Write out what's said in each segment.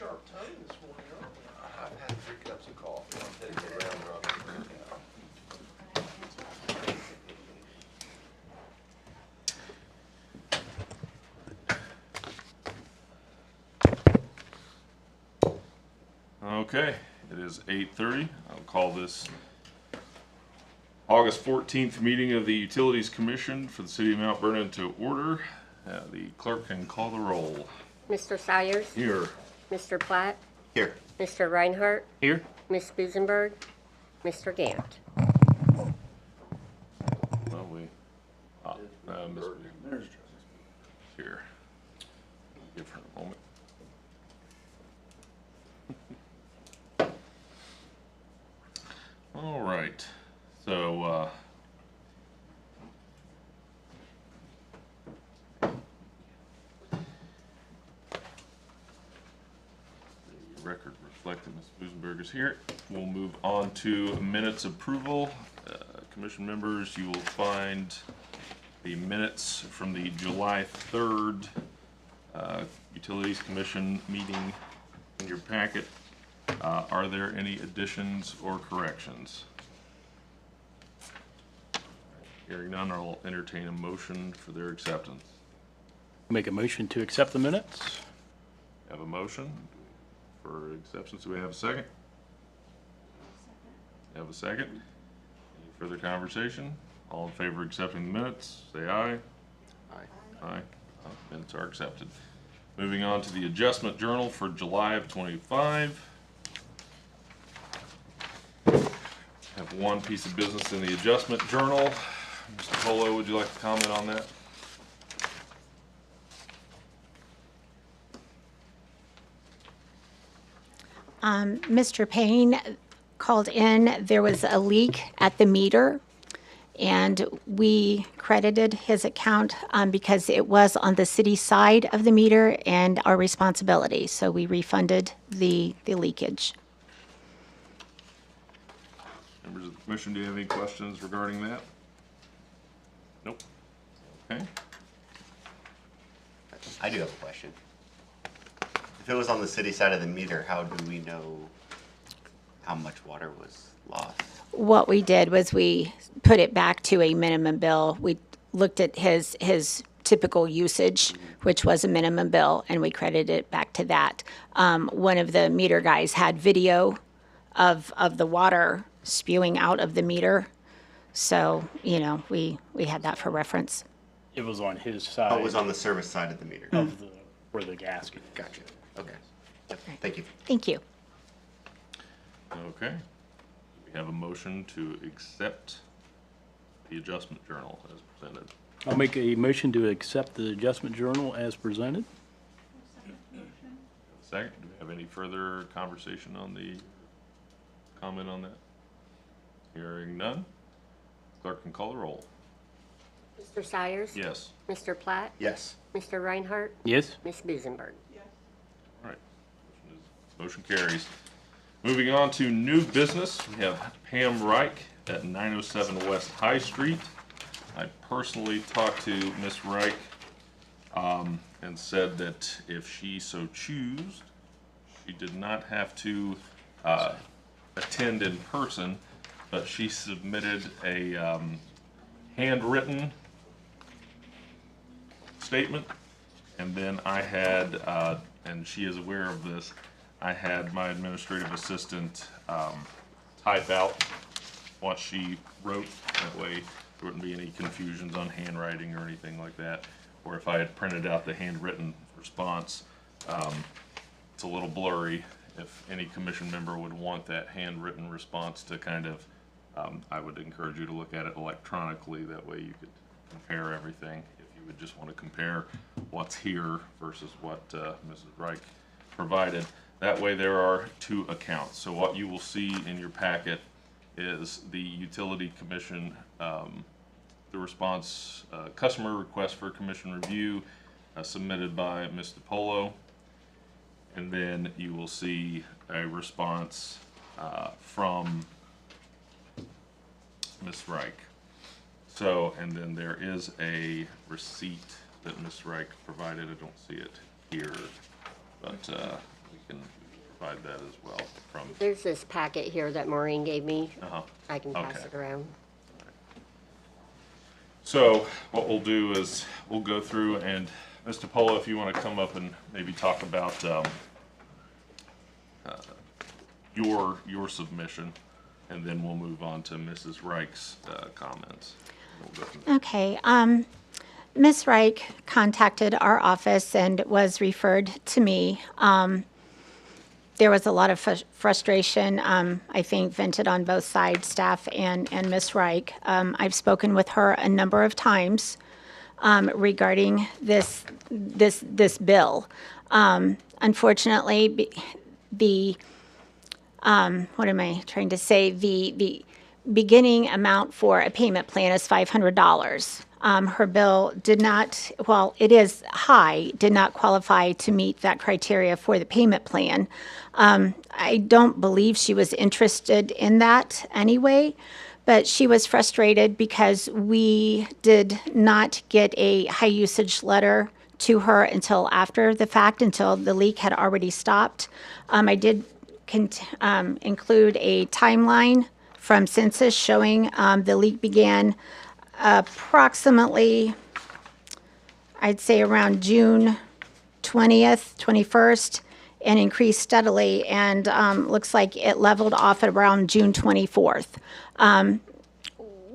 sharp tongue this morning, aren't we? I've had 3 cups of coffee. I'm taking a round robin. Okay, it is 8:30. I'll call this August 14th meeting of the Utilities Commission for the City of Mount Vernon to order. The clerk can call the roll. Mr. Sayers? Here. Mr. Platt? Here. Mr. Reinhardt? Here. Ms. Busenberg? Mr. Gant? Well, Ms. Here. Give her a moment. All right, so the record reflect that Ms. Busenberg is here. We'll move on to minutes approval. Commission members, you will find the minutes from the July 3rd Utilities Commission meeting in your packet. Are there any additions or corrections? Hearing none, I'll entertain a motion for their acceptance. Make a motion to accept the minutes. Have a motion for acceptance. Do we have a second? Have a second? Any further conversation? All in favor of accepting the minutes, say aye. Aye. Aye. Minutes are accepted. Moving on to the adjustment journal for July of 25. Have one piece of business in the adjustment journal. Mr. Polo, would you like to comment on that? Mr. Payne called in. There was a leak at the meter, and we credited his account because it was on the city side of the meter and our responsibility. So we refunded the leakage. Members of the commission, do you have any questions regarding that? Nope. Okay. I do have a question. If it was on the city side of the meter, how do we know how much water was lost? What we did was we put it back to a minimum bill. We looked at his typical usage, which was a minimum bill, and we credited it back to that. One of the meter guys had video of the water spewing out of the meter. So, you know, we had that for reference. It was on his side. Oh, it was on the service side of the meter. of the where the gasket. Gotcha. Okay. Yep. Thank you. Thank you. Okay. We have a motion to accept the adjustment journal as presented. I'll make a motion to accept the adjustment journal as presented. Second, do we have any further conversation on the comment on that? Hearing none, clerk can call the roll. Mr. Sayers? Yes. Mr. Platt? Yes. Mr. Reinhardt? Yes. Ms. Busenberg? All right. Motion carries. Moving on to new business, we have Pam Reich at 907 West High Street. I personally talked to Miss Reich and said that if she so choose, she did not have to attend in person, but she submitted a handwritten statement, and then I had, and she is aware of this, I had my administrative assistant type out what she wrote. That way there wouldn't be any confusions on handwriting or anything like that. Or if I had printed out the handwritten response, it's a little blurry. If any commission member would want that handwritten response to kind of, I would encourage you to look at it electronically. That way you could compare everything. If you would just want to compare what's here versus what Mrs. Reich provided. That way there are 2 accounts. So what you will see in your packet is the Utility Commission, the response, customer request for commission review submitted by Mr. Polo. And then you will see a response from Ms. Reich. So, and then there is a receipt that Ms. Reich provided. I don't see it here, but we can provide that as well from, There's this packet here that Maureen gave me. uh-huh. I can pass Okay. it around. So what we'll do is we'll go through and Mr. Polo, if you want to come up and maybe talk about your submission, and then we'll move on to Mrs. Reich's comments. We'll go from there. Okay. Ms. Reich contacted our office and was referred to me. There was a lot of frustration, I think, vented on both sides, staff and Ms. Reich. I've spoken with her a number of times regarding this bill. Unfortunately, what am I trying to say? The beginning amount for a payment plan is $500. Her bill did not, well, it is high, did not qualify to meet that criteria for the payment plan. I don't believe she was interested in that anyway, but she was frustrated because we did not get a high usage letter to her until after the fact, until the leak had already stopped. I did include a timeline from Census showing the leak began approximately, I'd say around June 20th, 21st, and increased steadily, and looks like it leveled off at around June 24th.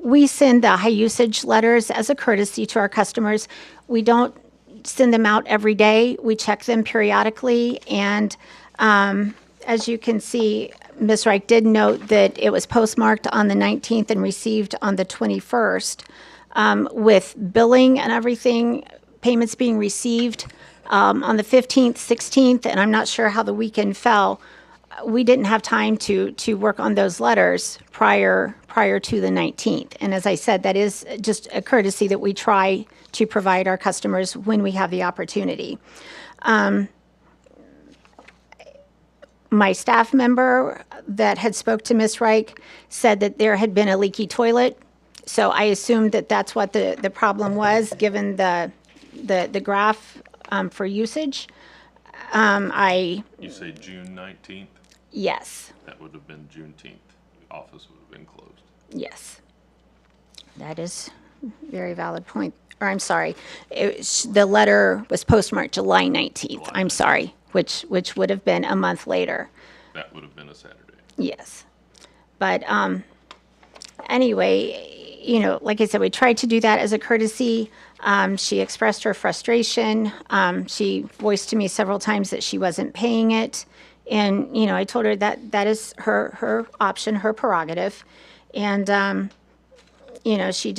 We send the high usage letters as a courtesy to our customers. We don't send them out every day. We check them periodically, and as you can see, Ms. Reich did note that it was postmarked on the 19th and received on the 21st. With billing and everything, payments being received on the 15th, 16th, and I'm not sure how the weekend fell. We didn't have time to work on those letters prior to the 19th. And as I said, that is just a courtesy that we try to provide our customers when we have the opportunity. My staff member that had spoke to Ms. Reich said that there had been a leaky toilet. So I assumed that that's what the problem was, given the graph for usage. You say June 19th? Yes, That would have been Juneteenth. The office would have been closed. yes. That is a very valid point. Or I'm sorry, the letter was postmarked July 19th. I'm sorry, which would have been a month later. That would have been a Saturday. Yes. But anyway, you know, like I said, we tried to do that as a courtesy. She expressed her frustration. She voiced to me several times that she wasn't paying it. And, you know, I told her that that is her option, her prerogative. And, you know, she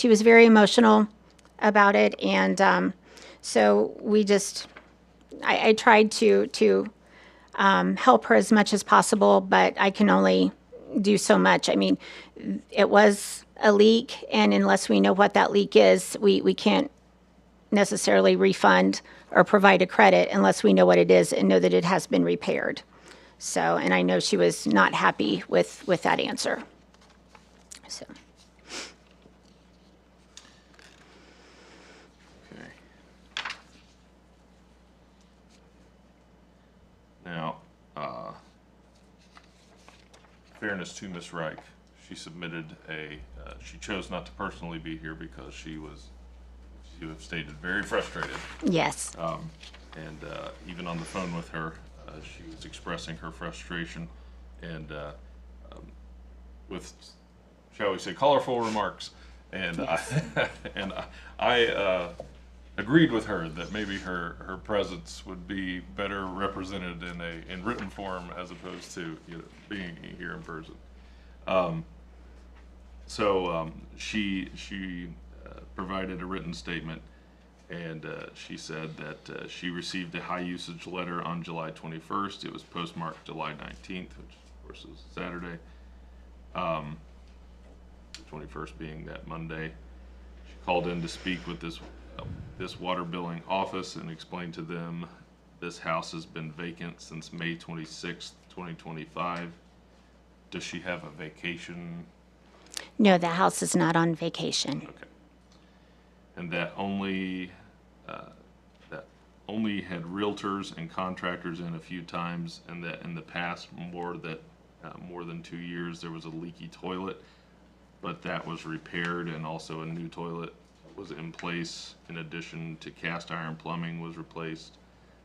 was very emotional about it. And so we just, I tried to help her as much as possible, but I can only do so much. I mean, it was a leak, and unless we know what that leak is, we can't necessarily refund or provide a credit unless we know what it is and know that it has been repaired. So, and I know she was not happy with that answer. So. Okay. Now, fairness to Ms. Reich, she submitted she chose not to personally be here because she have stated very frustrated. Yes. And even on the phone with her, she was expressing her frustration and with, shall we say, colorful remarks. And I agreed with her that maybe her presence would be better represented in written form as opposed to being here in person. So she provided a written statement, and she said that she received a high usage letter on July 21st. It was postmarked July 19th, which of course is Saturday. The 21st being that Monday. She called in to speak with this water billing office and explained to them this house has been vacant since May 26th, 2025. Does she have a vacation? No, the house is not on vacation. Okay. And that only, that only had realtors and contractors in a few times, and that in the past more than 2 years there was a leaky toilet, but that was repaired, and also a new toilet was in place. In addition to cast iron plumbing was replaced.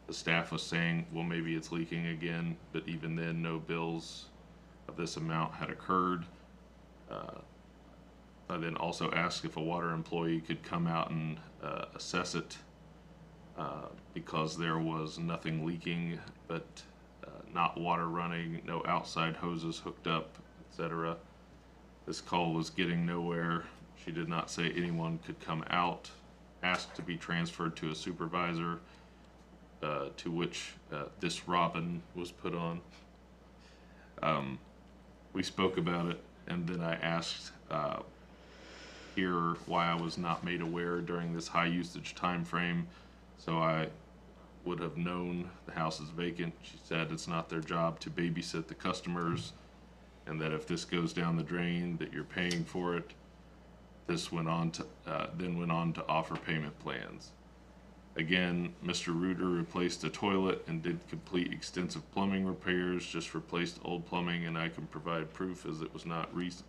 The staff was saying, well, maybe it's leaking again, but even then, no bills of this amount had occurred. I then also asked if a water employee could come out and assess it because there was nothing leaking, but not water running, no outside hoses hooked up, etc. This call was getting nowhere. She did not say anyone could come out. Asked to be transferred to a supervisor, to which this Robin was put on. We spoke about it, and then I asked here why I was not made aware during this high usage time frame, so I would have known the house is vacant. She said it's not their job to babysit the customers, and that if this goes down the drain, that you're paying for it. This went on to offer payment plans. Again, Mr. Reuter replaced the toilet and did complete extensive plumbing repairs, just replaced old plumbing, and I can provide proof as it was not recent,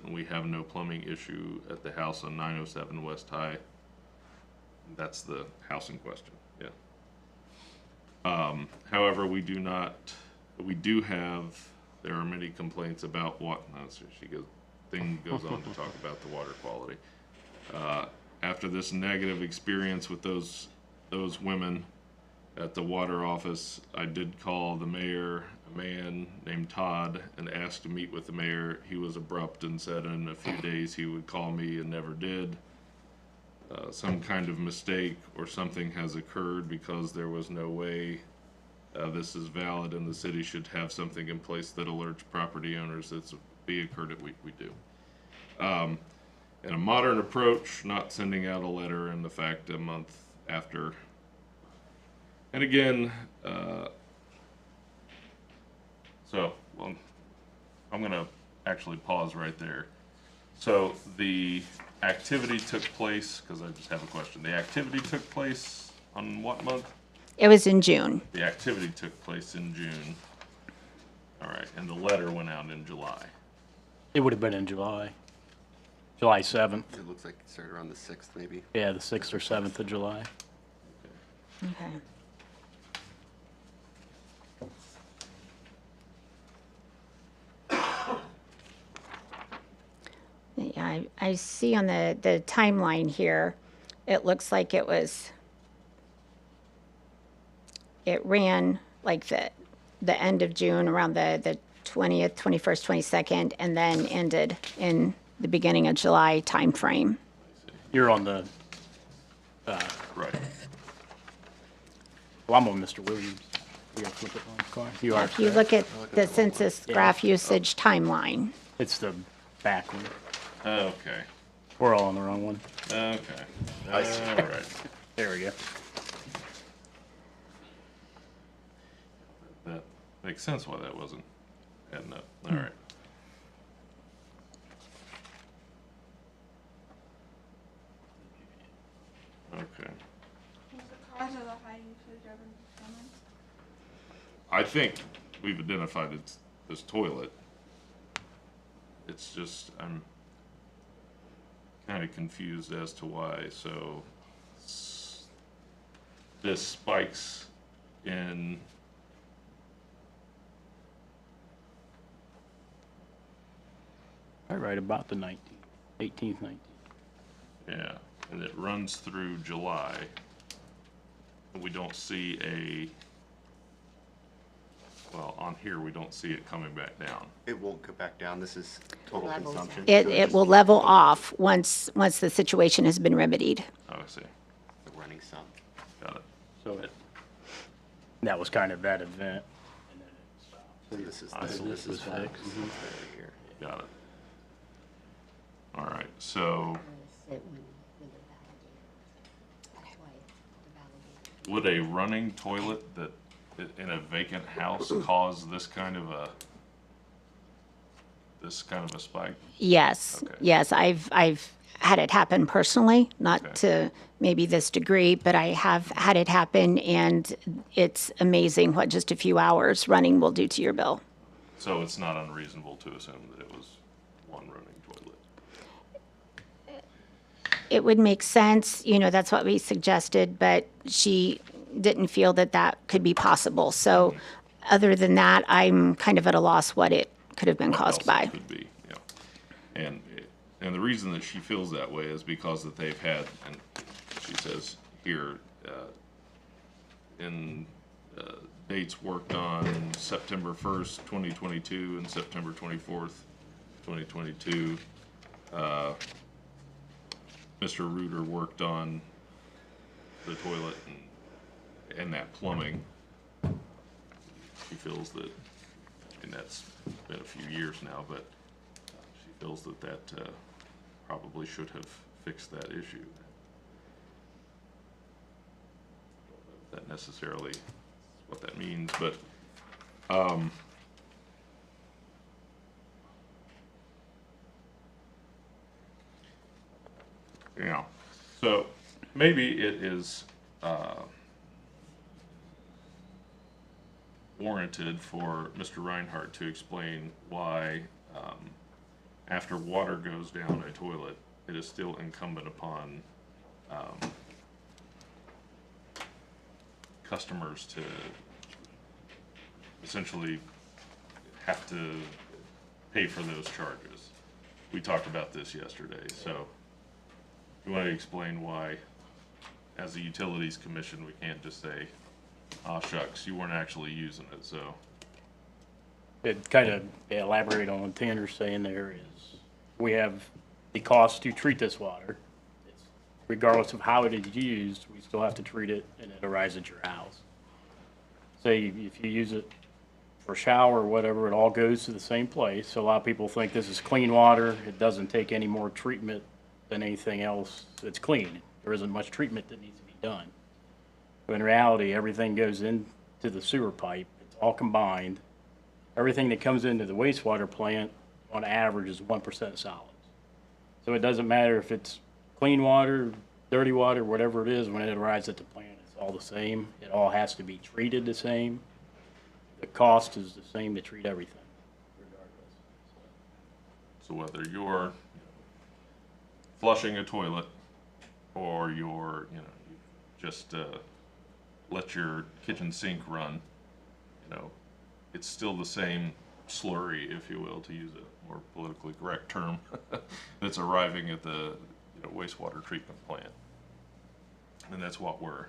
and we have no plumbing issue at the house on 907 West High. That's the house in question, yeah. However, there are many complaints about thing goes on to talk about the water quality. After this negative experience with those women at the water office, I did call the mayor, a man named Todd, and asked to meet with the mayor. He was abrupt and said in a few days he would call me, and never did. Some kind of mistake or something has occurred, because there was no way this is valid, and the city should have something in place that alerts property owners that's occurred that we do. And a modern approach, not sending out a letter, and the fact a month after. And again, I'm going to actually pause right there. So the activity took place, because I just have a question. The activity took place on what month? It was in June. The activity took place in June. All right, and the letter went out in July. It would have been in July. July 7th. It looks like it started around the 6th, maybe. Yeah, the 6th or 7th of July. Okay. Yeah, I see on the timeline here, it looks like it ran like the end of June, around the 20th, 21st, 22nd, and then ended in the beginning of July timeframe. You're on the, Right. well, I'm on Mr. Williams. You gotta flip it on the car. You are. If you look at the census graph usage timeline, It's the back one. Okay. We're all on the wrong one. Okay. I see. All right. There we go. That makes sense why that wasn't adding up. All right. Okay. What's the cause of the high usage of instruments? I think we've identified it's this toilet. It's just, I'm kind of confused as to why. So this spikes in Right about the 19th, 18th, 19th. yeah, and it runs through July. We don't see well, on here, we don't see it coming back down. It won't go back down. This is total Levels out. consumption. it So it just will level off once the situation has been remedied. Oh, I see. the running some. Got it. So that was kind of that event. And then it stopped. So this is I see. this Was is fixed. right here. Got it. All right, so would a running toilet in a vacant house cause this kind of a this kind of a spike? Yes, Okay. yes, I've had it happen personally, not Okay. to maybe this degree, but I have had it happen, and it's amazing what just a few hours running will do to your bill. So it's not unreasonable to assume that it was one running toilet? It would make sense, that's what we suggested, but she didn't feel that that could be possible. So other than that, I'm kind of at a loss what it could have been What caused else by. it could be, yeah. And the reason that she feels that way is because that they've had, and she says here, in dates worked on September 1st, 2022 and September 24th, 2022. Mr. Reuter worked on the toilet and that plumbing. She feels that, and that's been a few years now, but she feels that probably should have fixed that issue. That necessarily is what that means, but yeah. So maybe it is warranted for Mr. Reinhardt to explain why, after water goes down a toilet, it is still incumbent upon customers to essentially have to pay for those charges. We talked about this yesterday, so you want to explain why, as a utilities commission, we can't just say, "Aw, shucks, you weren't actually using it," so. It kind of elaborate on what Tanner's saying there is, we have the cost to treat this water. It's, regardless of how it is used, we still have to treat it, and it arrives at your house. Say if you use it for shower or whatever, it all goes to the same place. So a lot of people think this is clean water. It doesn't take any more treatment than anything else that's clean. There isn't much treatment that needs to be done. But in reality, everything goes into the sewer pipe. It's all combined. Everything that comes into the wastewater plant, on average, is 1% solids. So it doesn't matter if it's clean water, dirty water, whatever it is, when it arrives at the plant, it's all the same. It all has to be treated the same. The cost is the same to treat everything, regardless. So whether you're flushing a toilet or you're, you just let your kitchen sink run, it's still the same slurry, if you will, to use a more politically correct term, that's arriving at the wastewater treatment plant. And that's what we're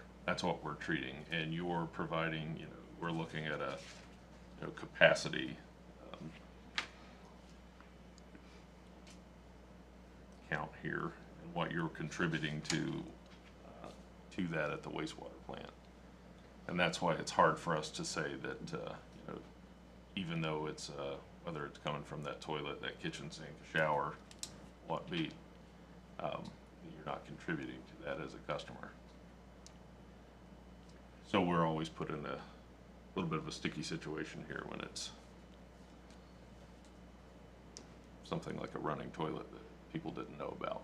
treating. And you're providing, we're looking at a capacity count here and what you're contributing to that at the wastewater plant. And that's why it's hard for us to say that even though it's whether it's coming from that toilet, that kitchen sink, shower, what be, you're not contributing to that as a customer. So we're always put in a little bit of a sticky situation here when it's something like a running toilet that people didn't know about.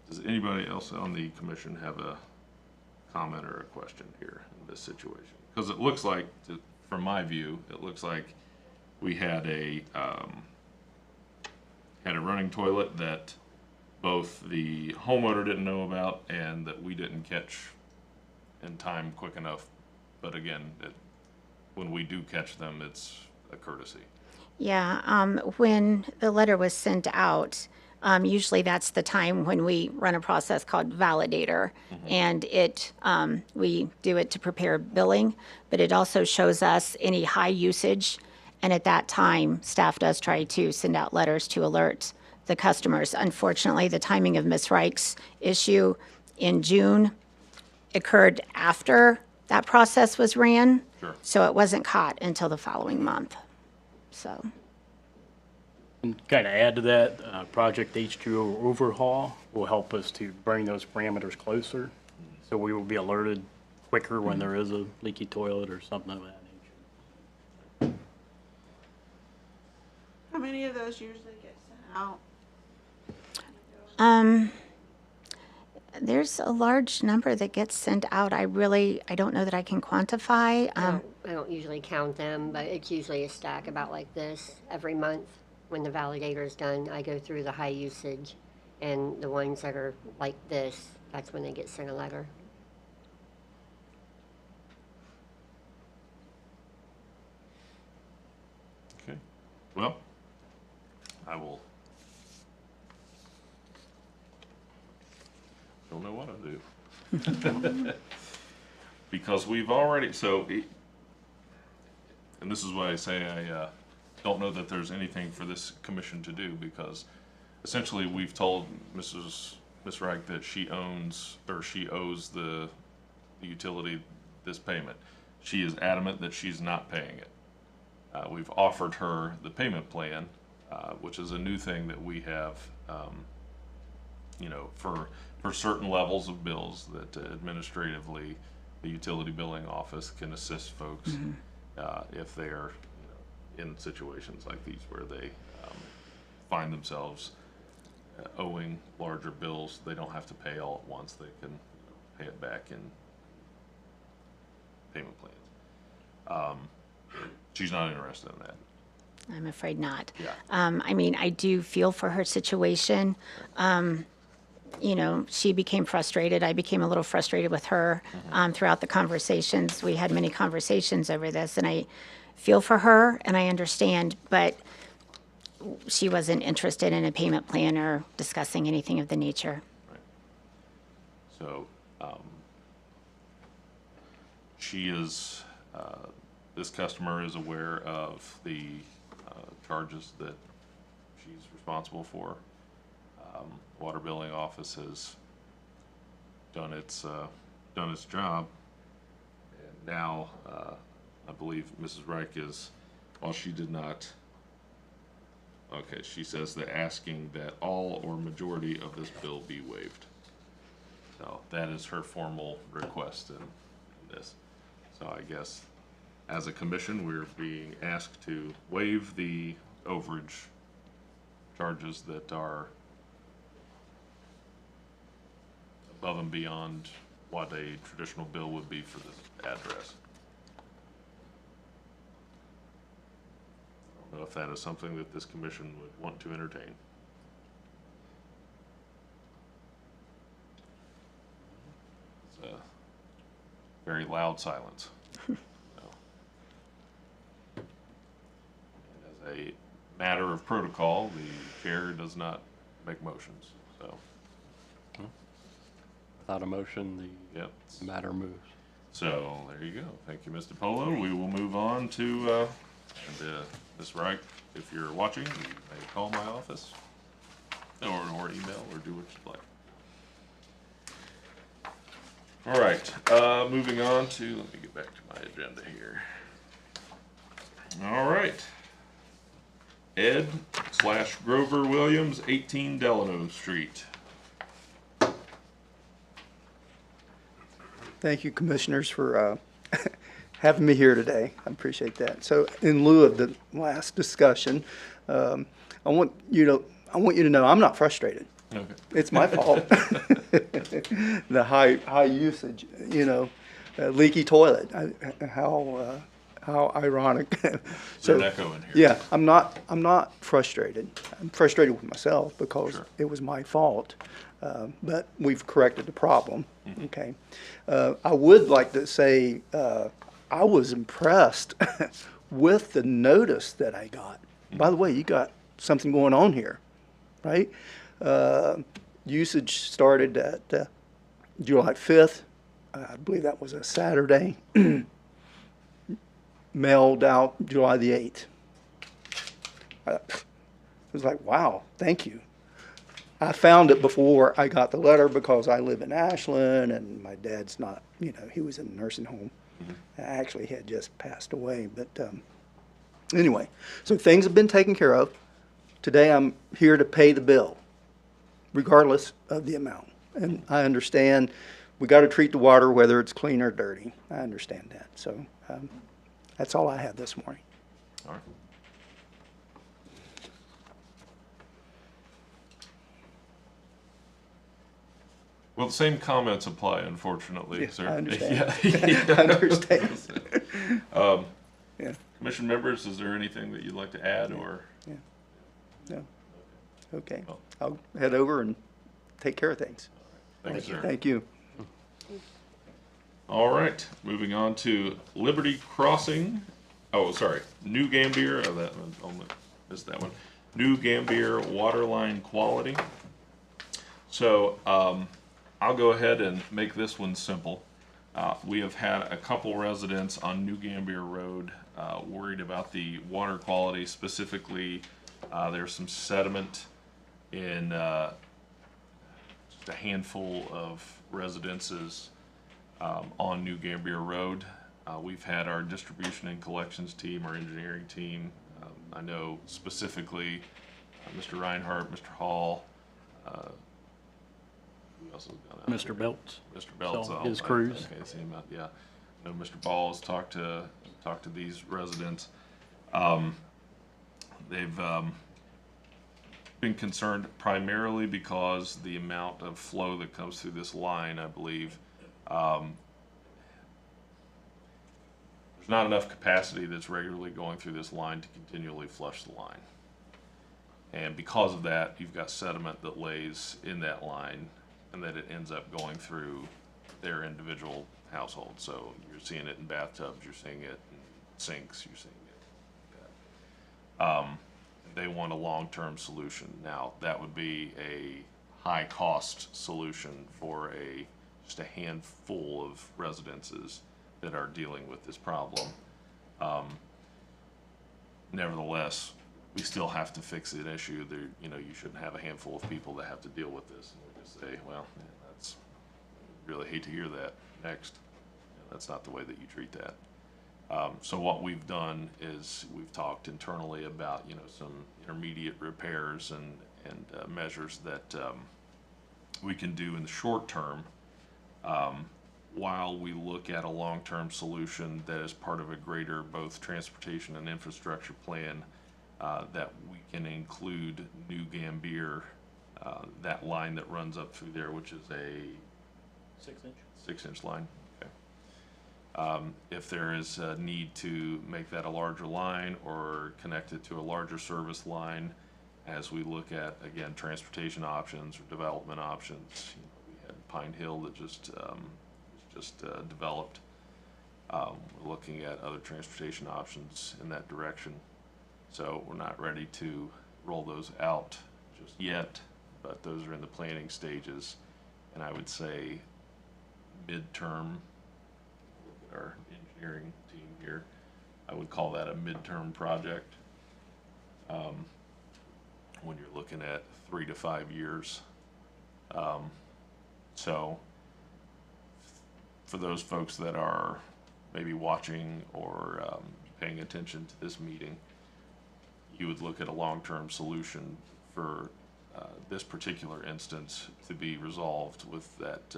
Does anybody else on the commission have a comment or a question here in this situation? Because it looks like, from my view, it looks like we had a running toilet that both the homeowner didn't know about and that we didn't catch in time quick enough. But again, when we do catch them, it's a courtesy. Yeah, when the letter was sent out, usually that's the time when we run a process called validator. And we do it to prepare billing, but it also shows us any high usage. And at that time, staff does try to send out letters to alert the customers. Unfortunately, the timing of Ms. Reich's issue in June occurred after that process was ran. Sure. So it wasn't caught until the following month. So, And kind of add to that, Project H2O overhaul will help us to bring those parameters closer. So we will be alerted quicker when there is a leaky toilet or something of that nature. those usually get sent out? There's a large number that gets sent out. I don't know that I can quantify. I don't usually count them, but it's usually a stack about like this every month. When the validator is done, I go through the high usage, and the ones that are like this, that's when they get sent a letter. Okay, well, I will. Don't know what to do. Because we've already, and this is why I say I don't know that there's anything for this commission to do, because essentially we've told Miss Reich that she owes the utility this payment. She is adamant that she's not paying it. We've offered her the payment plan, which is a new thing that we have, for certain levels of bills that administratively the utility billing office can assist folks if they're in situations like these where they find themselves owing larger bills. They don't have to pay all at once. They can pay it back in payment plans. She's not interested in that. I'm afraid not. Yeah. I mean, I do feel for her situation. She became frustrated. I became a little frustrated with her throughout the conversations. We had many conversations over this, and I feel for her and I understand, but she wasn't interested in a payment plan or discussing anything of the nature. Right. So, she is, this customer is aware of the charges that she's responsible for. Water billing office has done its job, and now I believe Mrs. Reich is, while she did not. Okay, she says they're asking that all or majority of this bill be waived. So that is her formal request in this. So I guess as a commission, we're being asked to waive the overage charges that are above and beyond what a traditional bill would be for this address. I don't know if that is something that this commission would want to entertain. It's a very loud silence. As a matter of protocol, the chair does not make motions, so. Without a motion, Yep. the matter moves. So there you go. Thank you, Mr. Polo. We will move on to, Ms. Reich, if you're watching, you may call my office or email or do what you'd like. All right, moving on to, let me get back to my agenda here. All right. Ed/Grover Williams, 18 Delano Street. Thank you, commissioners, for having me here today. I appreciate that. So, in lieu of the last discussion, I want you to know I'm not frustrated. Okay. It's my fault. The high usage, leaky toilet. How ironic. There's an echo in here. Yeah, I'm not frustrated. I'm frustrated with myself because Sure. it was my fault. But we've corrected the problem. Mm-hmm. Okay. I would like to say I was impressed with the notice that I got. By the way, you got something going on here, right? Usage started at July 5th. I believe that was a Saturday. Mailed out July the 8th. It was like, wow, thank you. I found it before I got the letter because I live in Ashland and my dad's not, he was in a nursing home. Actually, he had just passed away. But anyway, so things have been taken care of. Today I'm here to pay the bill, regardless of the amount. And I understand we got to treat the water whether it's clean or dirty. I understand that. So that's all I have this morning. All right. Well, the same comments apply, unfortunately, Yeah, sir. I understand. Yeah. I understand. Yeah, Commission members, is there anything that you'd like to add or? yeah. No. Okay. Well. I'll head over and take care of things. Thank you, sir. Thank you. All right, moving on to Liberty Crossing. Oh, sorry, New Gambier. Oh, that one, missed that one. New Gambier Waterline Quality. So I'll go ahead and make this one simple. We have had a couple residents on New Gambier Road worried about the water quality. Specifically, there's some sediment in just a handful of residences on New Gambier Road. We've had our distribution and collections team, our engineering team. I know specifically Mr. Reinhardt, Mr. Hall, who else has gone out Mr. Belts. Mr. Beltz, So, his crews. Okay, see him out, yeah. I know Mr. Ball has talked to these residents. They've been concerned primarily because the amount of flow that comes through this line, I believe, there's not enough capacity that's regularly going through this line to continually flush the line. And because of that, you've got sediment that lays in that line and that it ends up going through their individual household. So you're seeing it in bathtubs, you're seeing it in sinks, you're seeing it. They want a long-term solution. Now, that would be a high-cost solution for just a handful of residences that are dealing with this problem. Nevertheless, we still have to fix an issue. There, you shouldn't have a handful of people that have to deal with this. And we just say, well, that's, really hate to hear that. Next, that's not the way that you treat that. So what we've done is we've talked internally about, some intermediate repairs and measures that we can do in the short term while we look at a long-term solution that is part of a greater both transportation and infrastructure plan that we can include New Gambier, that line that runs up through there, which is a 6-inch line. If there is a need to make that a larger line or connect it to a larger service line, as we look at, again, transportation options or development options. We had Pine Hill that just developed. We're looking at other transportation options in that direction. So we're not ready to roll those out just yet, but those are in the planning stages. And I would say midterm, our engineering team here, I would call that a midterm project. When you're looking at 3 to 5 years. So for those folks that are maybe watching or paying attention to this meeting, you would look at a long-term solution for this particular instance to be resolved with that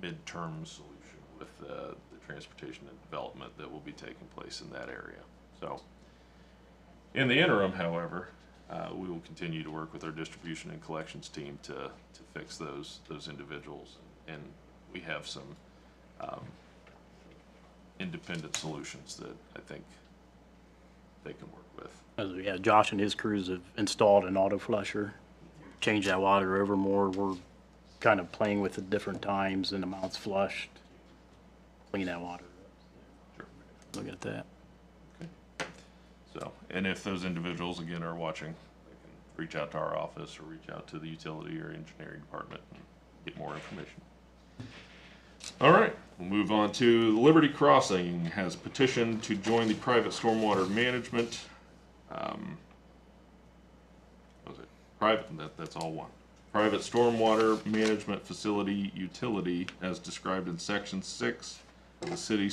midterm solution with the transportation and development that will be taking place in that area. So in the interim, however, we will continue to work with our distribution and collections team to fix those individuals, and we have some independent solutions that I think they can work with. Yeah, Josh and his crews have installed an auto flusher, changed that water over more. We're kind of playing with the different times and amounts flushed, clean that water up. Sure. Look at that. So, and if those individuals, again, are watching, they can reach out to our office or reach out to the utility or engineering department and get more information. All right, we'll move on to Liberty Crossing has petitioned to join the private stormwater management. What was it? Private, that's all one. Private stormwater management facility utility as described in section 6 of the City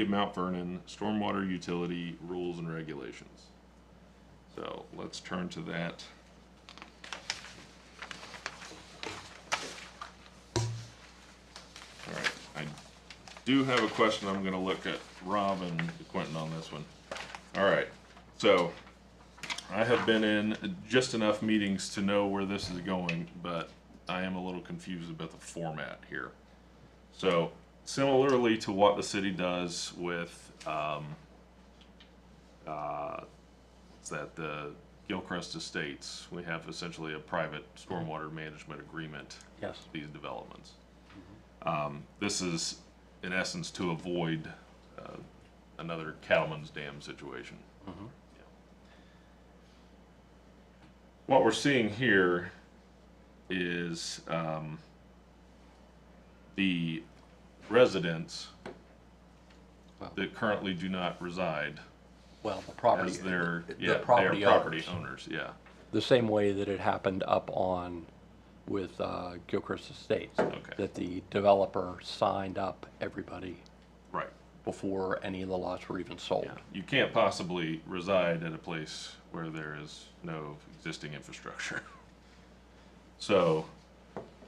of Mount Vernon Stormwater Utility Rules and Regulations. So let's turn to that. All right, I do have a question. I'm going to look at Rob and Quentin on this one. All right, so I have been in just enough meetings to know where this is going, but I am a little confused about the format here. So similarly to what the city does with, what's that, the Gilchrist Estates, we have essentially a private stormwater management agreement. Yes. with These developments. This is in essence to avoid another Cattleman's Dam situation. Yeah. What we're seeing here is the residents Well- that currently do not reside Well, the property, as their, the yeah, they are property property owners. owners, yeah. The same way that it happened up on with Gilchrist Estates. Okay. That the developer signed up everybody Right. before any of the lots were even sold. Yeah. You can't possibly reside at a place where there is no existing infrastructure. So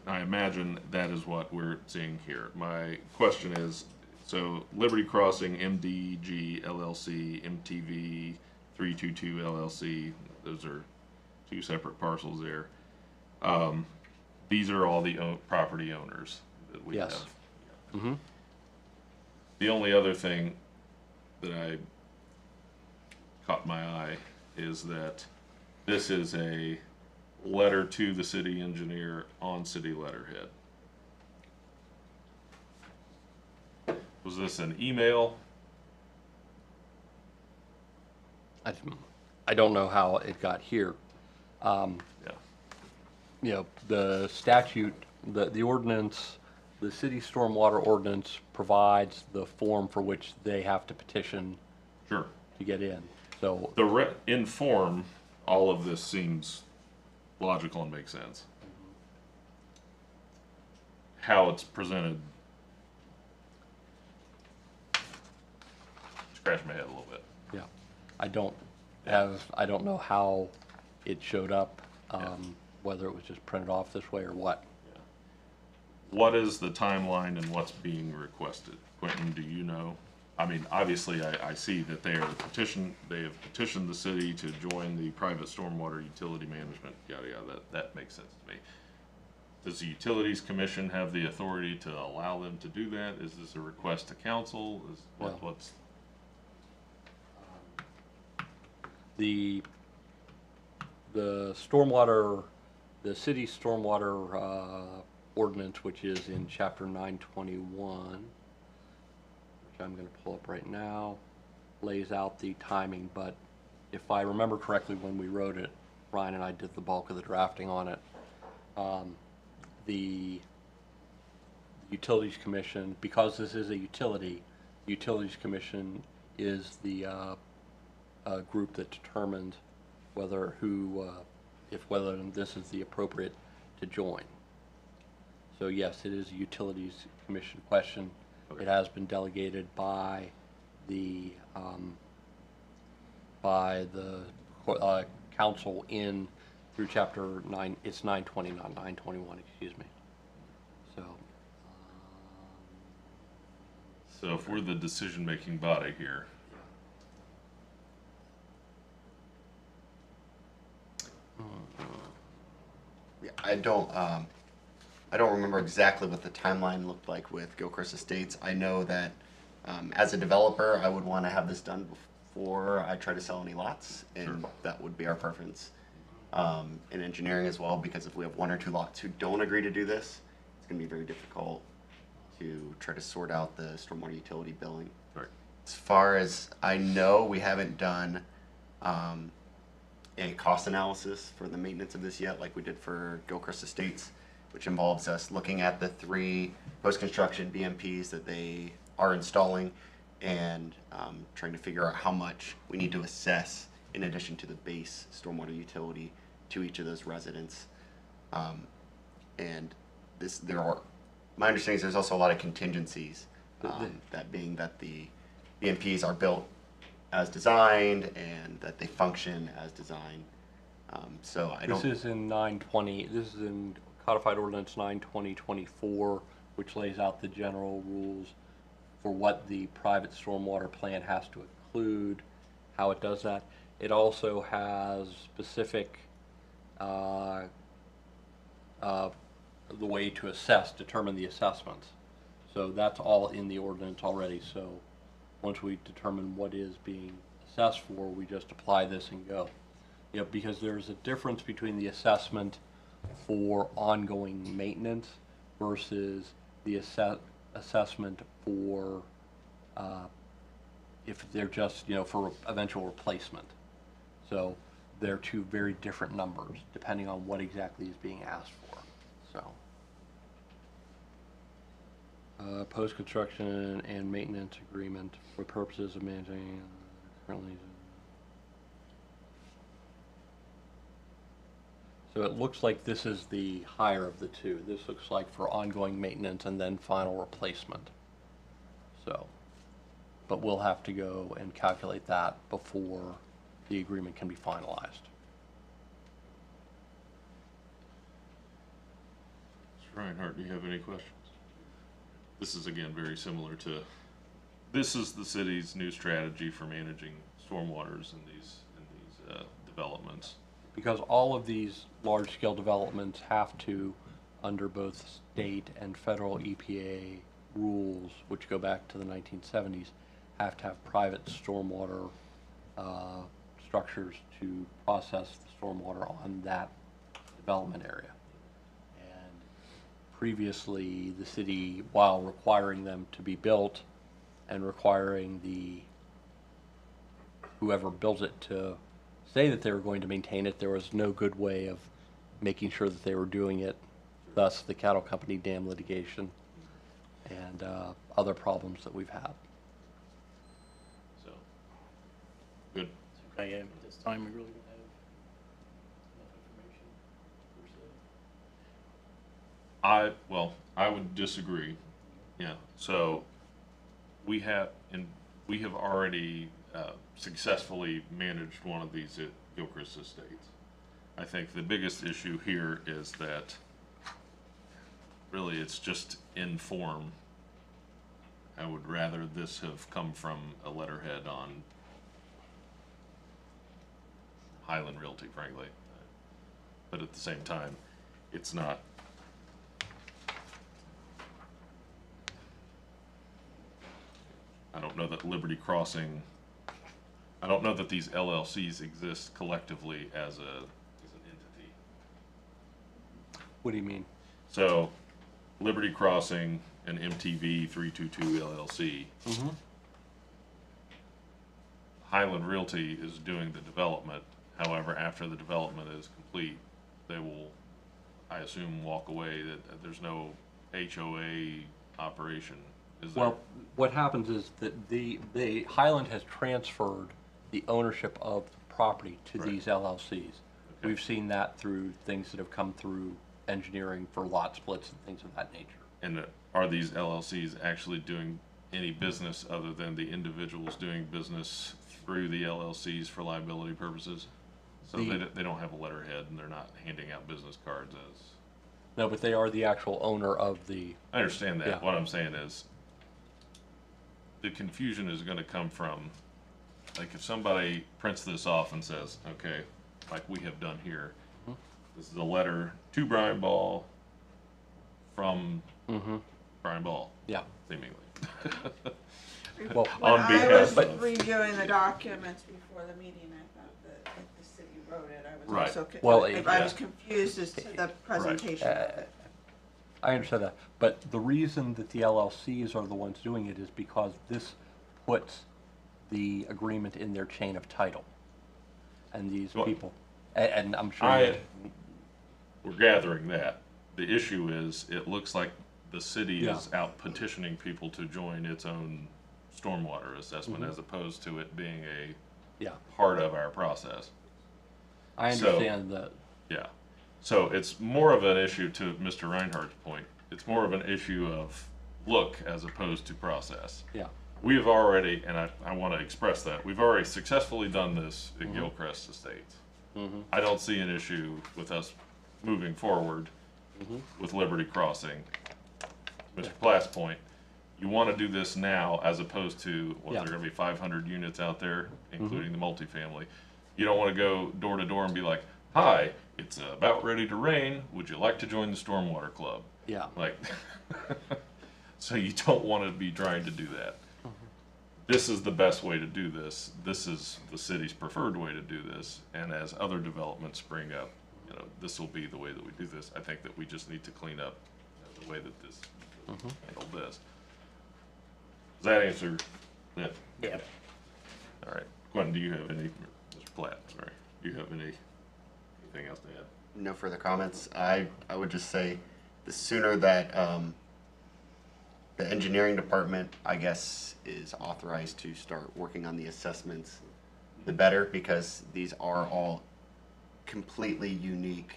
I imagine that is what we're seeing here. My question is, so Liberty Crossing, MDG LLC, MTV 322 LLC, those are two separate parcels there. These are all the property owners that we Yes. have. Mm-hmm. The only other thing that I caught my eye is that this is a letter to the city engineer on city letterhead. Was this an email? I don't know how it got here. Yeah. You know, the statute, the ordinance, the city stormwater ordinance provides the form for which they have to petition Sure. to get in. So, In form, all of this seems logical and makes sense. How it's presented, scratch my head a little bit. yeah, I don't know how it showed up, whether it was just printed off this way or what. What is the timeline and what's being requested? Quentin, do you know? I mean, obviously, I see that they have petitioned the city to join the private stormwater utility management, yada, yada, that makes sense to me. Does the Utilities Commission have the authority to allow them to do that? Is this a request to council? Well- What's, The stormwater, the city stormwater ordinance, which is in chapter 921, which I'm going to pull up right now, lays out the timing, but if I remember correctly, when we wrote it, Ryan and I did the bulk of the drafting on it. The Utilities Commission, because this is a utility, Utilities Commission is the group that determined whether whether this is the appropriate to join. So yes, it is a Utilities Commission question. Okay. It has been delegated by the council in through chapter 9. It's 920, not 921. Excuse me. So. so if we're the decision-making body here, Yeah, I don't remember exactly what the timeline looked like with Gilchrist Estates. I know that as a developer, I would want to have this done before I try to sell any lots, and that would be our preference. In engineering as well, because if we have one or two lots who don't agree to do this, it's going to be very difficult to try to sort out the stormwater utility billing. right, As far as I know, we haven't done a cost analysis for the maintenance of this yet, like we did for Gilchrist Estates, which involves us looking at the 3 post-construction BMPs that they are installing and trying to figure out how much we need to assess in addition to the base stormwater utility to each of those residents. And my understanding is there's also a lot of contingencies, that being that the BMPs are built as designed and that they function as designed. So I don't. This is in 920. This is in Codified Ordinance 920-24, which lays out the general rules for what the private stormwater plan has to include, how it does that. It also has specific, the way to determine the assessments. So that's all in the ordinance already, so once we determine what is being assessed for, we just apply this and go. You know, because there's a difference between the assessment for ongoing maintenance versus the assessment for, if they're just, you know, for eventual replacement. So they're two very different numbers, depending on what exactly is being asked for, so. Post-construction and maintenance agreement for purposes of managing currently. So it looks like this is the higher of the two. This looks like for ongoing maintenance and then final replacement. So, but we'll have to go and calculate that before the agreement can be finalized. Mr. Reinhardt, do you have any questions? This is again very similar to, this is the city's new strategy for managing stormwaters in these developments. Because all of these large-scale developments have to, under both state and federal EPA rules, which go back to the 1970s, have to have private stormwater structures to process the stormwater on that development area. And previously, the city, while requiring them to be built and requiring whoever built it to say that they were going to maintain it, there was no good way of making sure that they were doing it, thus the cattle company dam litigation and other problems that we've had. So, good. Okay, at this time, we really don't have enough information per se. I would disagree. Yeah, so we have already successfully managed one of these at Gilchrist Estates. I think the biggest issue here is that really it's just in form. I would rather this have come from a letterhead on Highland Realty, frankly. But at the same time, it's not. I don't know that Liberty Crossing, I don't know that these LLCs exist collectively as an entity. What do you mean? So, Liberty Crossing and MTV 322 LLC. Mm-hmm. Highland Realty is doing the development. However, after the development is complete, they will, I assume, walk away. That there's no HOA operation. Is there? Well, what happens is that the Highland has transferred the ownership of the property to Right. these LLCs. Okay. We've seen that through things that have come through engineering for lot splits and things of that nature. And are these LLCs actually doing any business other than the individuals doing business through the LLCs for liability purposes? So they don't have a letterhead and they're not handing out business cards as. No, but they are the actual owner of the, I understand that. Yeah. What I'm saying is the confusion is going to come from, like, if somebody prints this off and says, okay, like we have done here, this is a letter to Brian Ball from Brian Ball, yeah. seemingly. Well, When On I behalf was of- reviewing the documents before the meeting, I thought that if the city wrote it, I was Right. also, Well, I was confused as to the presentation of it. I understand that, but the reason that the LLCs are the ones doing it is because this puts the agreement in their chain of title. And these Well, people, and I'm sure. We're gathering that. The issue is, it looks like the city Yeah. is out petitioning people to join its own stormwater assessment as opposed to it being a Yeah, part of our process. I So- understand that. Yeah. So it's more of an issue, to Mr. Reinhardt's point, it's more of an issue of look as opposed to process. Yeah, We have already, and I want to express that, we've already successfully done this at Gilchrist Estates. I don't see an issue with us moving forward with Liberty Crossing. Mr. Platt's point, you want to do this now as opposed to, well, Yeah. there are going to be 500 units out there, including the multifamily. You don't want to go door to door and be like, "Hi, it's about ready to rain. Would you like to join the stormwater club?" Yeah. Like, so you don't want to be trying to do that. This is the best way to do this. This is the city's preferred way to do this. And as other developments spring up, you know, this will be the way that we do this. I think that we just need to clean up the way that this handle this. Does that answer that? Yeah. All right. Quentin, do you have any, Mr. Platt, sorry, do you have anything else to add? No further comments. I would just say the sooner that the engineering department, I guess, is authorized to start working on the assessments, the better, because these are all completely unique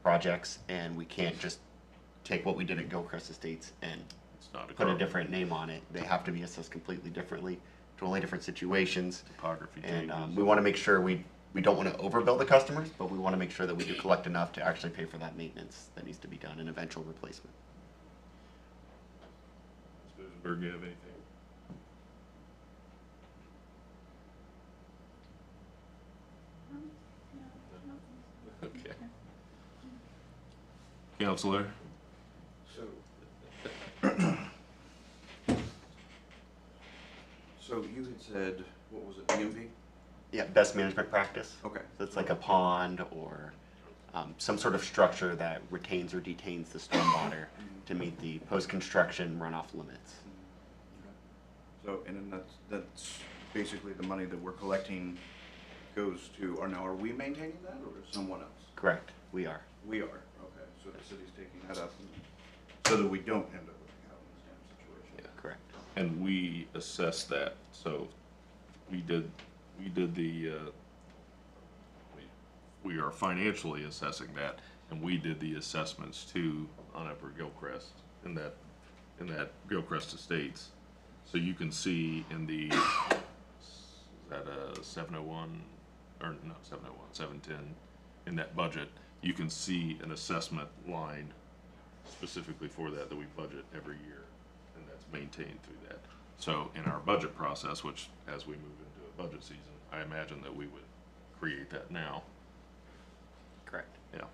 projects, and we can't just take what we did at Gilchrist Estates and It's not a put a carbon different name on it. They have to be assessed completely differently, totally different situations. topography And changes. we want to make sure we don't want to overbill the customers, but we want to make sure that we do collect enough to actually pay for that maintenance that needs to be done and eventual replacement. Ms. Busenberg, you have anything? Okay. Counselor? So you had said, what was it, BMP? Yeah, best management practice. Okay. So it's like a pond or some sort of structure that retains or detains the stormwater to meet the post-construction runoff limits. So, and then that's basically the money that we're collecting goes to, or now are we maintaining that or is someone else? Correct, we are. We are, okay, so the city's taking that up so that we don't end up with a cow in this damn situation. Correct. And we assessed that, so we did the, we are financially assessing that, and we did the assessments too on Upper Gilchrist, in that Gilchrist Estates. So you can see in the, is that 701, or not 701, 710, in that budget, you can see an assessment line specifically for that we budget every year, and that's maintained through that. So in our budget process, which as we move into a budget season, I imagine that we would create that now. Correct. Yeah.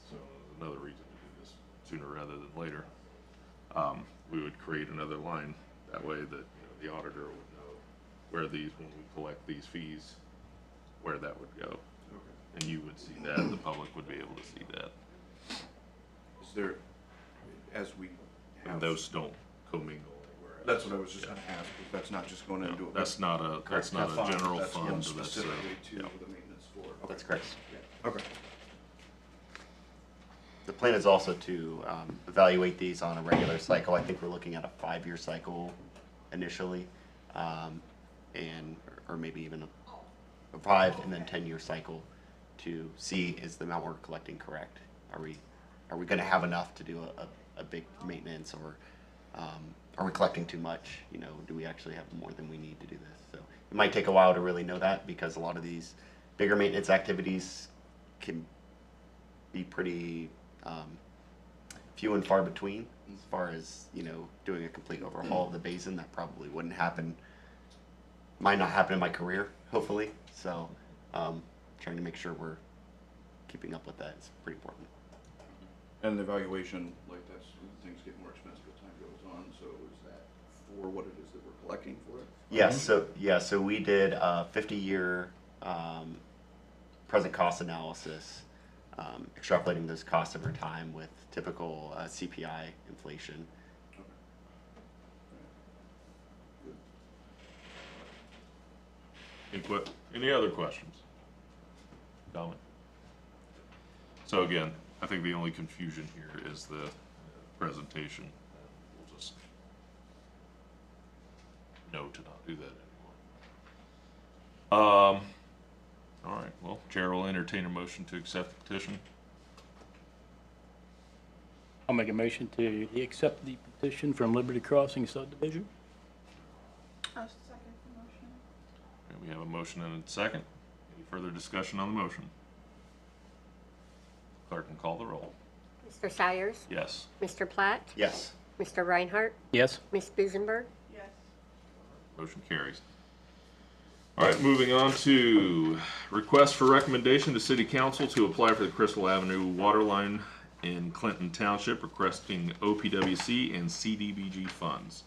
So another reason to do this sooner rather than later. We would create another line that way that, you know, the auditor would know where these, when we collect these fees, where that would go. Okay. And you would see that, the public would be able to see that. Is there, as we have. And those don't commingle anywhere. That's what I was just gonna ask, because that's not just going into a. That's not a general That's fund. one That's, specifically to yeah. the maintenance for. Okay. That's correct. Yeah. Okay. The plan is also to evaluate these on a regular cycle. I think we're looking at a 5-year cycle initially, and or maybe even a 5 and then 10-year cycle to see is the amount we're collecting correct. Are we going to have enough to do a big maintenance, or are we collecting too much? You know, do we actually have more than we need to do this? So it might take a while to really know that, because a lot of these bigger maintenance activities can be pretty few and far between as far as, you know, doing a complete overhaul of the basin. That probably wouldn't happen, might not happen in my career, hopefully. So trying to make sure we're keeping up with that is pretty important. And the evaluation, like that's, things get more expensive as time goes on, so is that for what it is that we're collecting for it? Yes, so we did a 50-year present cost analysis, extrapolating those costs over time with typical CPI inflation. Any other questions? Comment? So again, I think the only confusion here is the presentation. We'll just know to not do that anymore. All right, well, Chair will entertain a motion to accept the petition. I'll make a motion to accept the petition from Liberty Crossing subdivision. I'll second the motion. Okay, we have a motion and a second. Any further discussion on the motion? Clerk can call the roll. Mr. Sires, Yes. Mr. Platt, Yes. Mr. Reinhardt, Yes. Ms. Busenberg, Yes. Motion carries. All right, moving on to request for recommendation to City Council to apply for the Crystal Avenue water line in Clinton Township, requesting OPWC and CDBG funds.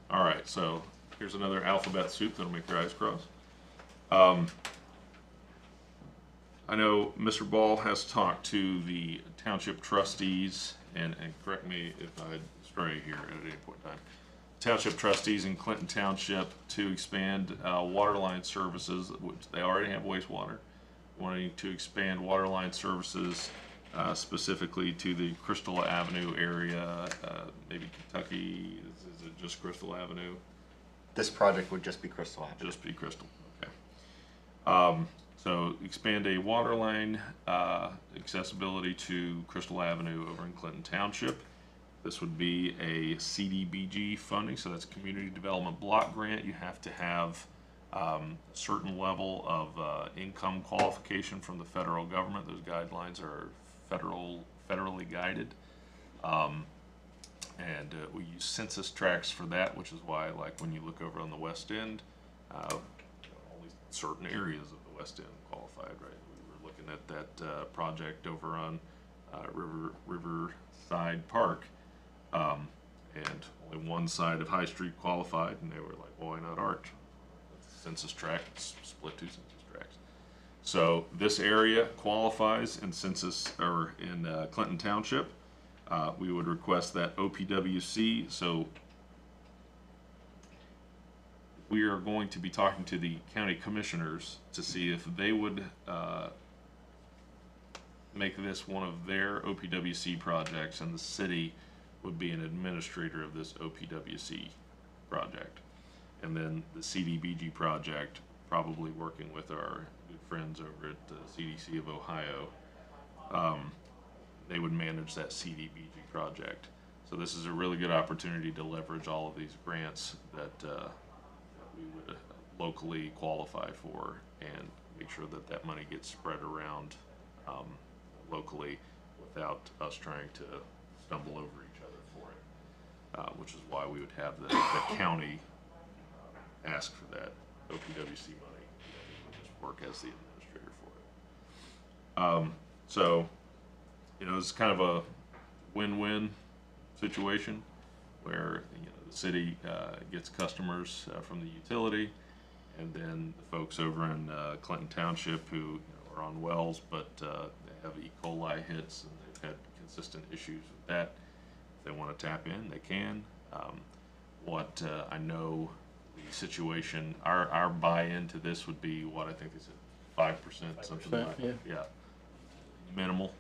All right, so here's another alphabet soup that'll make your eyes cross. I know Mr. Ball has talked to the township trustees, and correct me if I stray here at any point in time. Township trustees in Clinton Township to expand water line services, which they already have wastewater, wanting to expand water line services specifically to the Crystal Avenue area, maybe Kentucky. Is it just Crystal Avenue? This project would just be Crystal Avenue. Just be Crystal, okay. So expand a water line accessibility to Crystal Avenue over in Clinton Township. This would be a CDBG funding, so that's Community Development Block Grant. You have to have a certain level of income qualification from the federal government. Those guidelines are federally guided. And we use census tracts for that, which is why, like, when you look over on the west end, only certain areas of the west end qualified, right? We were looking at that project over on Riverside Park, and only one side of High Street qualified, and they were like, well, why not Arch? Census tract, split two census tracts. So this area qualifies in census, or in Clinton Township. We would request that OPWC. So we are going to be talking to the county commissioners to see if they would make this one of their OPWC projects, and the city would be an administrator of this OPWC project. And then the CDBG project, probably working with our good friends over at the CDC of Ohio, they would manage that CDBG project. So this is a really good opportunity to leverage all of these grants that we would locally qualify for, and make sure that that money gets spread around locally without us trying to stumble over each other for it, which is why we would have the county ask for that OPWC money. We would just work as the administrator for it. So, you know, it's kind of a win-win situation where, you know, the city gets customers from the utility, and then the folks over in Clinton Township who, you know, are on wells, but they have E. coli hits, and they've had consistent issues with that. If they want to tap in, they can. What I know the situation, our buy-in to this would be what I think is 5%, something like that. Yeah, minimal.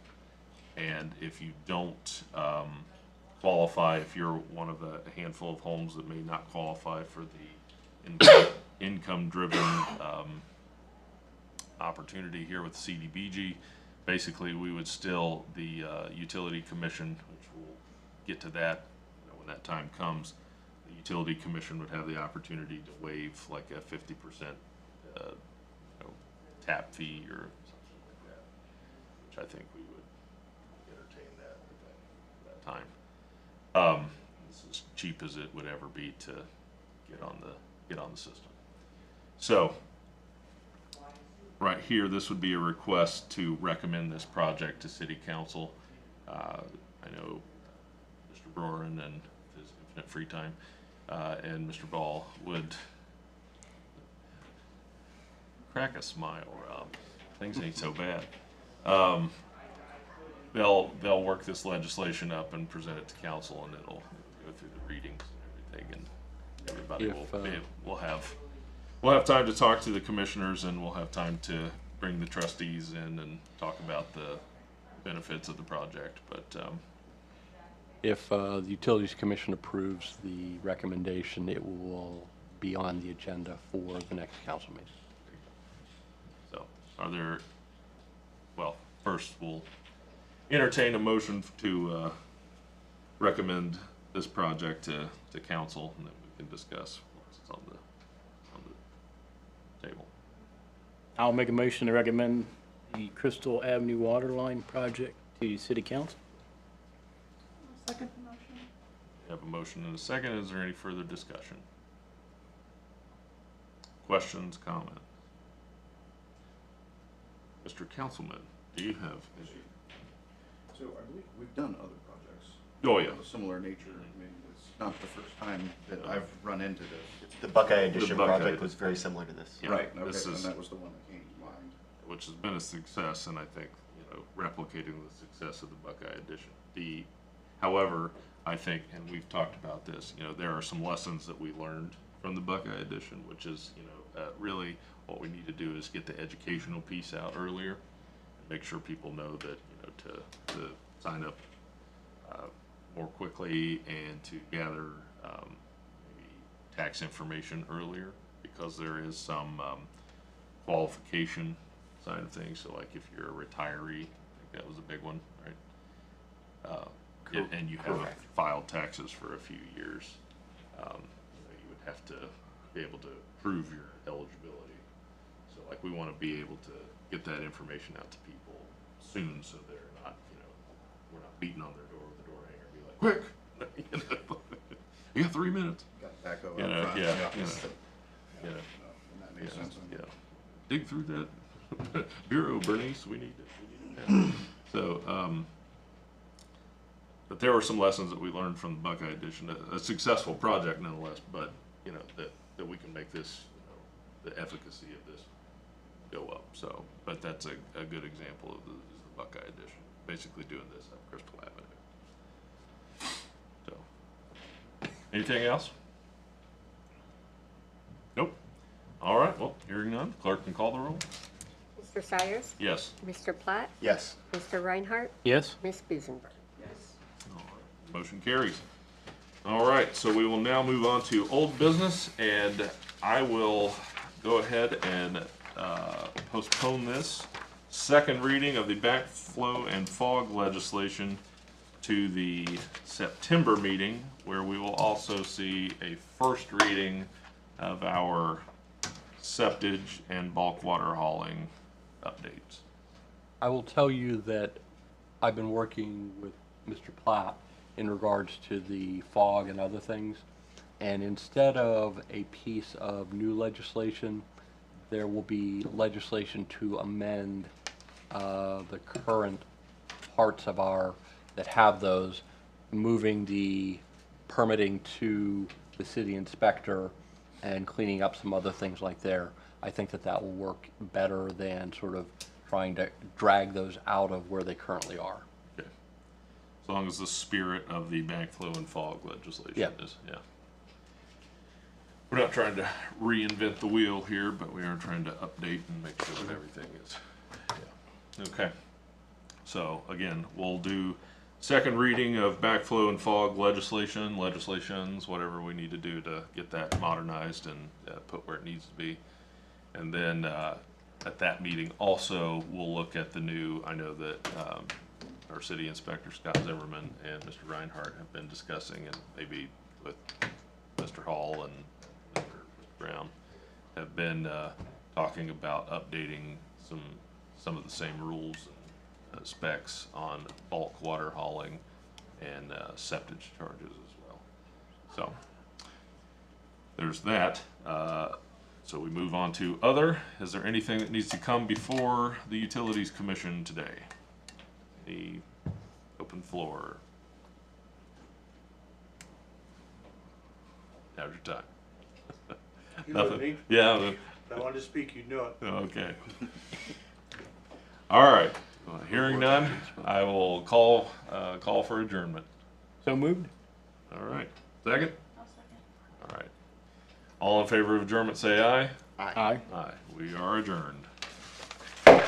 And if you don't qualify, if you're one of a handful of homes that may not qualify for the income-driven opportunity here with CDBG, basically we would still, the utility commission, which we'll get to that, you know, when that time comes, the utility commission would have the opportunity to waive like a 50% you know, tap fee or something like that, which I think we would entertain that at that time. It's as cheap as it would ever be to get on the system. So right here, this would be a request to recommend this project to City Council. I know Mr. Vernon and his infinite free time and Mr. Ball would crack a smile, Rob. Things ain't so bad. They'll work this legislation up and present it to council, and it'll go through the readings and everything, and everybody will have time to talk to the commissioners, and we'll have time to bring the trustees in and talk about the benefits of the project. But If the Utilities Commission approves the recommendation, it will be on the agenda for the next council meeting. so, well, first we'll entertain a motion to recommend this project to council, and then we can discuss once it's on the table. I'll make a motion to recommend the Crystal Avenue water line project to City Council. Second the motion. We have a motion and a second. Is there any further discussion? Questions, comments? Mr. Councilman, do you have any? So I believe we've done other projects. Oh, yeah. Of a similar nature. I mean, it's not the first time that I've run into this. The Buckeye Edition Buckeye. project was very similar to this. Yeah, Right, okay, this and is- that was the one that came to mind. Which has been a success, and I think, replicating the success of the Buckeye Edition. However, I think, and we've talked about this, there are some lessons that we learned from the Buckeye Edition, which is, really what we need to do is get the educational piece out earlier, and make sure people know that, to sign up more quickly and to gather maybe tax information earlier, because there is some qualification side of things. So like if you're a retiree, I think that was a big one, right? And you haven't Correct. filed taxes for a few years, you would have to be able to prove your eligibility. So like we want to be able to get that information out to people soon, so they're not, we're not beating on their door with a door hanger, be like, quick, you got 3 minutes. Got backhoe You know, out front. yeah, No, and that makes sense. yeah. Dig through that bureau, Bernice. We need it. So, but there were some lessons that we learned from the Buckeye Edition. A successful project, nonetheless. But that we can make this, the efficacy of this go up. So, but that's a good example of the Buckeye Edition. Basically, doing this at Crystal Avenue. So, anything else? Nope. All right, well, hearing none, clerk can call the roll. Mr. Sires, Yes. Mr. Platt, Yes. Mr. Reinhardt, Yes? Ms. Busenberg. Yes. All right, motion carries. All right, so we will now move on to old business, and I will go ahead and postpone this second reading of the backflow and fog legislation to the September meeting, where we will also see a first reading of our septage and bulk water hauling updates. I will tell you that I've been working with Mr. Platt in regards to the fog and other things. And instead of a piece of new legislation, there will be legislation to amend the current parts of that have those, moving the permitting to the city inspector and cleaning up some other things like there. I think that will work better than sort of trying to drag those out of where they currently are. Okay. As long as the spirit of the backflow and fog legislation Yeah. is, yeah. We're not trying to reinvent the wheel here, but we are trying to update and make sure that everything is, yeah. Okay. So again, we'll do second reading of backflow and fog legislations, whatever we need to do to get that modernized and put where it needs to be. And then at that meeting also, we'll look at the new, I know that our city inspector, Scott Zimmerman, and Mr. Reinhardt have been discussing, and maybe with Mr. Hall and Mr. Brown, have been talking about updating some of the same rules and specs on bulk water hauling and septage charges as well. So there's that. So we move on to other. Is there anything that needs to come before the Utilities Commission today? Any open floor? Now's your time. You know Nothing? me? Yeah. If I wanted to speak, you'd know it. Okay. All right. Well, hearing none, I will call for adjournment. So moved? All right. Second? I'll second. All right. All in favor of adjournment, say aye. Aye. Aye. We are adjourned. Yeah, I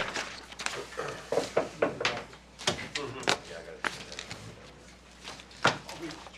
got it.